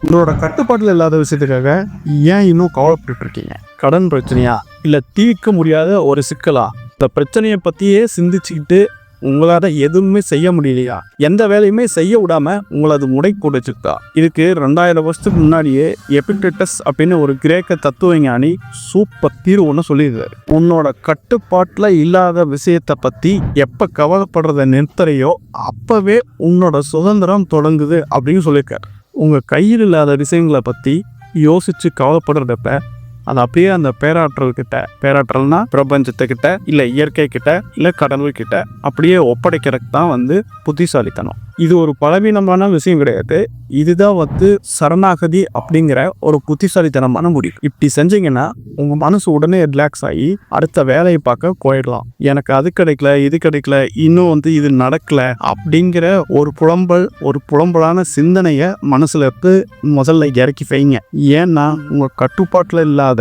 உங்களோட கட்டுப்பாட்டில் இல்லாத விஷயத்துக்காக ஏன் இன்னும் கவலைப்பட்டு இருக்கீங்க? கடன் பிரச்சனையா, இல்லை தீர்க்க முடியாத ஒரு சிக்கலா? இந்த பிரச்சனையை பற்றியே சிந்திச்சுக்கிட்டு உங்களால் எதுவுமே செய்ய முடியலையா? எந்த வேலையுமே செய்ய விடாமல் உங்களை அது முடக்கி வச்சுருக்கா? இதுக்கு 2000 வருஷத்துக்கு முன்னாடியே எபிக்டெட்டஸ் அப்படின்னு ஒரு கிரேக்க தத்துவ ஞானி சூப்பர் தீர்வு ஒன்று சொல்லியிருக்காரு. உன்னோட கட்டுப்பாட்டில் இல்லாத விஷயத்தை பற்றி எப்போ கவலைப்படுறத நிறுத்துறையோ அப்போவே உன்னோட சுதந்திரம் தொடங்குது அப்படின்னு சொல்லியிருக்காரு. உங்கள் கையில் இல்லாத விஷயங்களை பற்றி யோசித்து கவலைப்படுறதப்ப அது அப்படியே அந்த பேராற்றல்னா பிரபஞ்சத்துக்கிட்ட, இல்லை இயற்கை கிட்ட, இல்லை கடவுள் கிட்ட அப்படியே ஒப்படைக்கிறதுக்கு தான் புத்திசாலித்தனம். இது ஒரு பலவீனமான விஷயம் கிடையாது. இதுதான் சரணாகதி அப்படிங்கிற ஒரு புத்திசாலித்தனமான முடிவு. இப்படி செஞ்சீங்கன்னா உங்கள் மனசு உடனே ரிலாக்ஸ் ஆகி அடுத்த வேலையை பார்க்க போயிடலாம். எனக்கு அது கிடைக்கல, இது கிடைக்கல, இன்னும் இது நடக்கல அப்படிங்கிற ஒரு புலம்பலான சிந்தனையை மனசுல இருந்து முதல்ல இறக்கி வைங்க. ஏன்னா உங்கள் கட்டுப்பாட்டில் இல்லாத